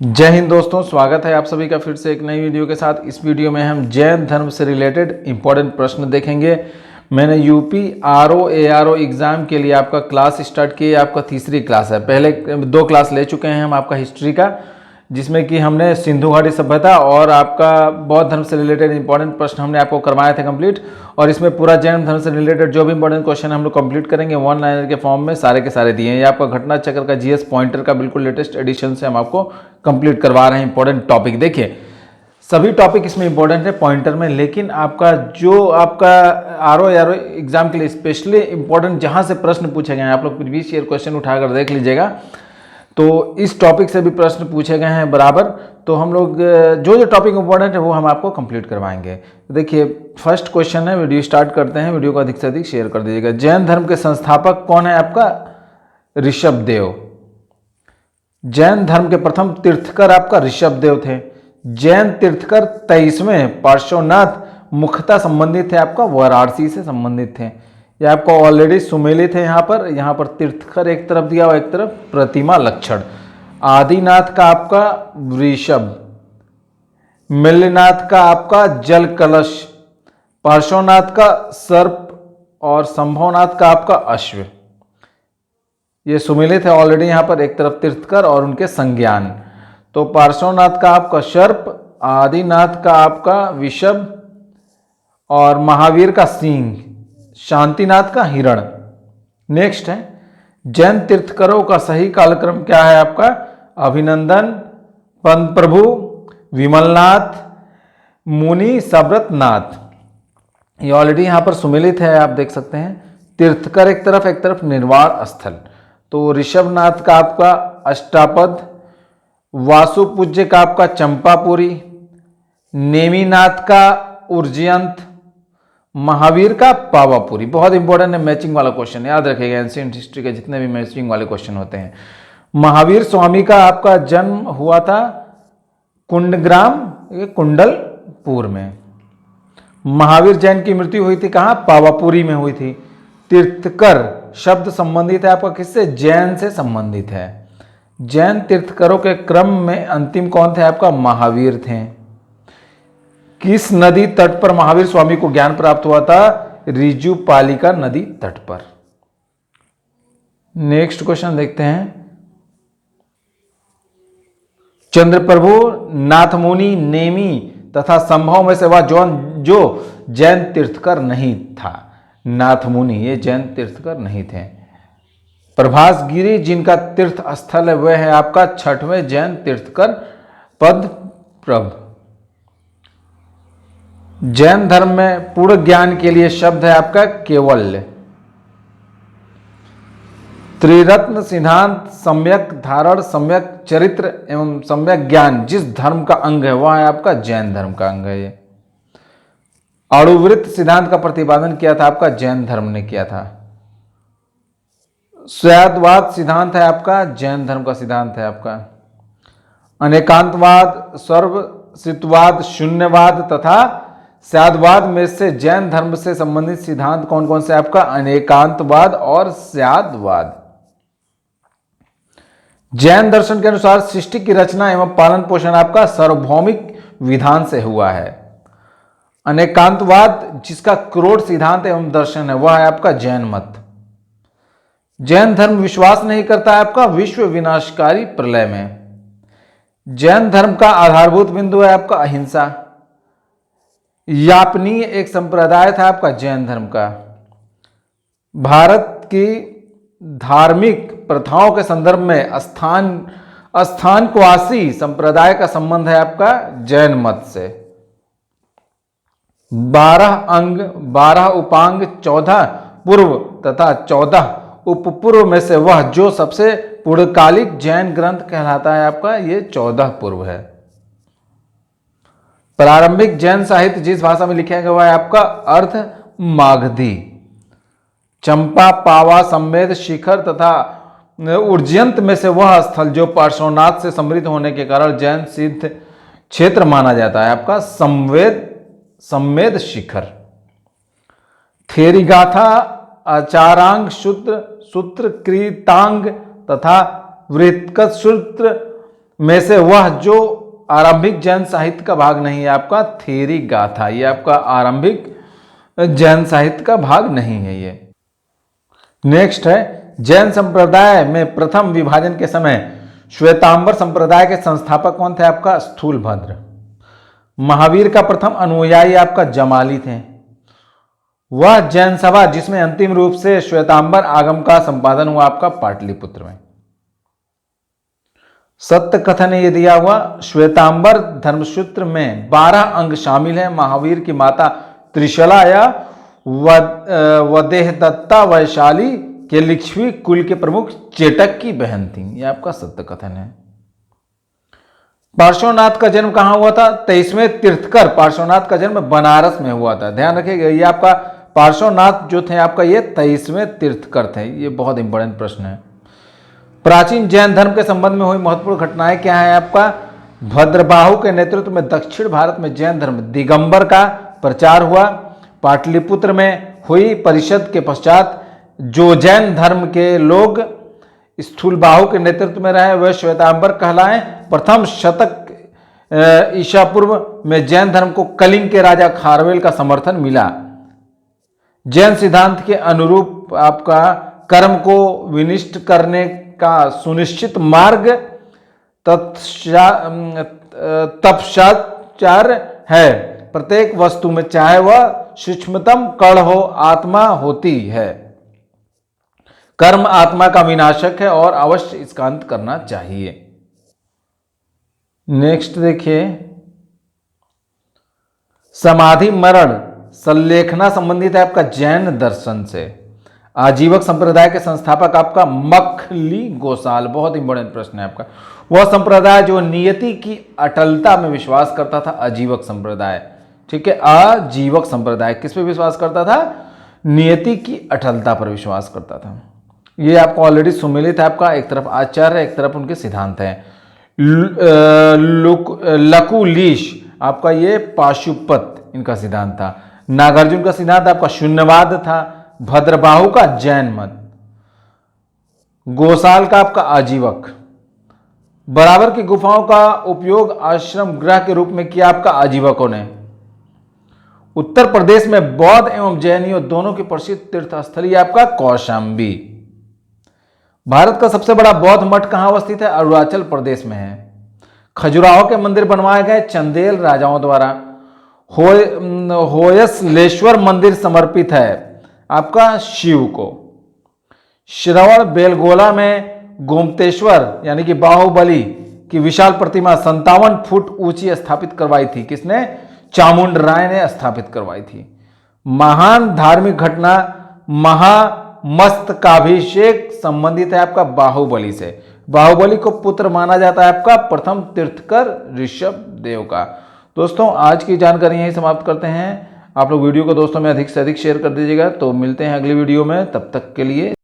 जय हिंद दोस्तों, स्वागत है आप सभी का फिर से एक नई वीडियो के साथ। इस वीडियो में हम जैन धर्म से रिलेटेड इंपॉर्टेंट प्रश्न देखेंगे। मैंने यूपी आरओ एआरओ एग्ज़ाम के लिए आपका क्लास स्टार्ट किया। आपका तीसरी क्लास है। पहले 2 क्लास ले चुके हैं हम आपका हिस्ट्री का, जिसमें कि हमने सिंधु घाटी सभ्यता और आपका बौद्ध धर्म से रिलेटेड इंपॉर्टेंट प्रश्न हमने आपको करवाए थे कंप्लीट। और इसमें पूरा जैन धर्म से रिलेटेड जो भी इंपॉर्टेंट क्वेश्चन हम लोग कंप्लीट करेंगे 1 लाइनर के फॉर्म में सारे के सारे दिए हैं। ये आपका घटना चक्र का जीएस पॉइंटर का बिल्कुल लेटेस्ट एडिशन से हम आपको कंप्लीट करवा रहे हैं इंपॉर्टेंट टॉपिक। देखिए, सभी टॉपिक इसमें इंपॉर्टेंट है पॉइंटर में, लेकिन आपका जो आपका आरओ एग्जाम के लिए स्पेशली इंपॉर्टेंट जहां से प्रश्न पूछे गए हैं, आप लोग प्रीवियस ईयर क्वेश्चन उठाकर देख लीजिएगा, तो इस टॉपिक से भी प्रश्न पूछे गए हैं बराबर। तो हम लोग जो जो टॉपिक इंपॉर्टेंट है वो हम आपको कंप्लीट करवाएंगे। देखिए, फर्स्ट क्वेश्चन है, वीडियो स्टार्ट करते हैं। वीडियो को अधिक से अधिक शेयर कर दीजिएगा। जैन धर्म के संस्थापक कौन है आपका? ऋषभदेव। जैन धर्म के प्रथम तीर्थकर आपका ऋषभदेव थे। जैन तीर्थकर 23वें पार्श्वनाथ मुख्यतः संबंधित थे आपका वाराणसी से संबंधित थे। ये आपको ऑलरेडी सुमेलित है। यहाँ पर तीर्थकर एक तरफ दिया और एक तरफ प्रतिमा लक्षण। आदिनाथ का आपका वृषभ, मिलनाथ का आपका जल कलश, पार्श्वनाथ का सर्प और संभवनाथ का आपका अश्व। ये सुमेलित है ऑलरेडी। यहाँ पर एक तरफ तीर्थकर और उनके संज्ञान। तो पार्श्वनाथ का आपका सर्प, आदिनाथ का आपका वृषभ और महावीर का सिंह, शांतिनाथ का हिरण। नेक्स्ट है, जैन तीर्थकरों का सही कालक्रम क्या है आपका? अभिनंदन, पंत प्रभु, विमलनाथ, मुनि, सब्रतनाथ। ये ऑलरेडी यहाँ पर सुमेलित है, आप देख सकते हैं। तीर्थकर एक तरफ निर्वाण स्थल। तो ऋषभनाथ का आपका अष्टापद, वासुपूज्य का आपका चंपापुरी, नेमिनाथ का उर्जयंत, महावीर का पावापुरी। बहुत इंपॉर्टेंट है, मैचिंग वाला क्वेश्चन, याद रखिएगा। एंशिएंट हिस्ट्री के जितने भी मैचिंग वाले क्वेश्चन होते हैं। महावीर स्वामी का आपका जन्म हुआ था कुंडग्राम, कुंडलपुर में। महावीर जैन की मृत्यु हुई थी कहाँ? पावापुरी में हुई थी। तीर्थकर शब्द संबंधित है आपका किससे? जैन से संबंधित है। जैन तीर्थकरों के क्रम में अंतिम कौन थे आपका? महावीर थे। किस नदी तट पर महावीर स्वामी को ज्ञान प्राप्त हुआ था? ऋजुपालिका नदी तट पर। नेक्स्ट क्वेश्चन देखते हैं। चंद्रप्रभु, नाथमुनि, नेमी तथा संभव में से वह जो जैन तीर्थकर नहीं था। नाथमुनि ये जैन तीर्थकर नहीं थे। प्रभासगिरी जिनका तीर्थ स्थल है वह है आपका 6वें जैन तीर्थकर पद्मप्रभ। जैन धर्म में पूर्ण ज्ञान के लिए शब्द है आपका केवल्य। त्रिरत्न सिद्धांत, सम्यक धारण, सम्यक चरित्र एवं सम्यक ज्ञान जिस धर्म का अंग है वह है आपका जैन धर्म का अंग है। ये अणुवृत्त सिद्धांत का प्रतिपादन किया था आपका जैन धर्म ने किया था। स्वयादवाद सिद्धांत है आपका जैन धर्म का सिद्धांत है आपका। अनेकांतवाद, सर्वसिद्धवाद, शून्यवाद तथा स्यादवाद में से जैन धर्म से संबंधित सिद्धांत कौन कौन से? आपका अनेकांतवाद और स्यादवाद। जैन दर्शन के अनुसार सृष्टि की रचना एवं पालन पोषण आपका सार्वभौमिक विधान से हुआ है। अनेकांतवाद जिसका क्रोध सिद्धांत एवं दर्शन है वह है आपका जैन मत। जैन धर्म विश्वास नहीं करता है आपका विश्व विनाशकारी प्रलय में। जैन धर्म का आधारभूत बिंदु है आपका अहिंसा। यापनीय एक संप्रदाय था आपका जैन धर्म का। भारत की धार्मिक प्रथाओं के संदर्भ में स्थानक्वासी संप्रदाय का संबंध है आपका जैन मत से। 12 अंग, 12 उपांग, 14 पूर्व तथा 14 उपपूर्व में से वह जो सबसे पूर्वकालिक जैन ग्रंथ कहलाता है आपका ये 14 पूर्व है। प्रारंभिक जैन साहित्य जिस भाषा में लिखा गया है आपका अर्थ मागधी। चंपा, पावा, संवेद, शिखर तथा उर्जयंत में से वह स्थल जो पार्श्वनाथ से समृद्ध होने के कारण जैन सिद्ध क्षेत्र माना जाता है आपका संवेद शिखर। थेरीगाथा, आचारांग सूत्र, सूत्र कृतांग तथा वृत्तक सूत्र, में से वह जो आरंभिक जैन साहित्य का भाग नहीं है आपका थेरी गाथा, ये आपका आरंभिक जैन साहित्य का भाग नहीं है ये। नेक्स्ट है जैन संप्रदाय में प्रथम विभाजन के समय श्वेतांबर संप्रदाय के संस्थापक कौन थे आपका स्थूलभद्र। महावीर का प्रथम अनुयायी आपका जमाली थे। वह जैन सभा जिसमें अंतिम रूप से श्वेतांबर आगम का संपादन हुआ आपका पाटलिपुत्र में। सत्य कथन ये दिया हुआ श्वेतांबर धर्मसूत्र में 12 अंग शामिल हैं। महावीर की माता त्रिशला या वदेहदत्ता वैशाली के लिच्छवी कुल के प्रमुख चेटक की बहन थी, यह आपका सत्य कथन है। पार्श्वनाथ का जन्म कहां हुआ था? 23वें तीर्थकर पार्श्वनाथ का जन्म बनारस में हुआ था। ध्यान रखिएगा ये आपका पार्श्वनाथ जो थे आपका ये 23वें तीर्थकर थे। ये बहुत इंपॉर्टेंट प्रश्न है। प्राचीन जैन धर्म के संबंध में हुई महत्वपूर्ण घटनाएं क्या है आपका? भद्रबाहु के नेतृत्व में दक्षिण भारत में जैन धर्म दिगंबर का प्रचार हुआ। पाटलिपुत्र में हुई परिषद के पश्चात जो जैन धर्म के लोग स्थूलबाहु के नेतृत्व में रहे वह श्वेतांबर कहलाए। प्रथम शतक ईसा पूर्व में जैन धर्म को कलिंग के राजा खारवेल का समर्थन मिला। जैन सिद्धांत के अनुरूप आपका कर्म को विनिष्ट करने का सुनिश्चित मार्ग तपस्याचार है। प्रत्येक वस्तु में चाहे वह सूक्ष्मतम कण हो आत्मा होती है। कर्म आत्मा का विनाशक है और अवश्य इसका अंत करना चाहिए। नेक्स्ट देखिए समाधि मरण संलेखना संबंधित है आपका जैन दर्शन से। आजीवक संप्रदाय के संस्थापक आपका मखली गोसाल, बहुत इंपॉर्टेंट प्रश्न है आपका। वह संप्रदाय जो नियति की अटलता में विश्वास करता था, आजीवक संप्रदाय, ठीक है। आजीवक संप्रदाय किस पे विश्वास करता था? नियति की अटलता पर विश्वास करता था। ये आपको ऑलरेडी सुमिलित है आपका, एक तरफ आचार्य एक तरफ उनके सिद्धांत हैं। लकुलीश आपका ये पाशुपत इनका सिद्धांत था। नागार्जुन का सिद्धांत आपका शून्यवाद था। भद्रबाहु का जैन मत। गोसाल का आपका आजीवक। बराबर की गुफाओं का उपयोग आश्रम गृह के रूप में किया आपका आजीवकों ने। उत्तर प्रदेश में बौद्ध एवं जैनियों दोनों की प्रसिद्ध तीर्थस्थली आपका कौशाम्बी। भारत का सबसे बड़ा बौद्ध मठ कहां अवस्थित है? अरुणाचल प्रदेश में है। खजुराहो के मंदिर बनवाए गए चंदेल राजाओं द्वारा। होयसलेश्वर मंदिर समर्पित है आपका शिव को। श्रवण बेलगोला में गोमतेश्वर यानी कि बाहुबली की विशाल प्रतिमा 57 फुट ऊंची स्थापित करवाई थी। किसने? चामुंड राय ने स्थापित करवाई थी। महान धार्मिक घटना महामस्तकाभिषेक संबंधित है आपका बाहुबली से। बाहुबली को पुत्र माना जाता है आपका प्रथम तीर्थकर ऋषभ देव का। दोस्तों आज की जानकारी यहीं समाप्त करते हैं। आप लोग वीडियो को दोस्तों में अधिक से अधिक शेयर कर दीजिएगा। तो मिलते हैं अगली वीडियो में, तब तक के लिए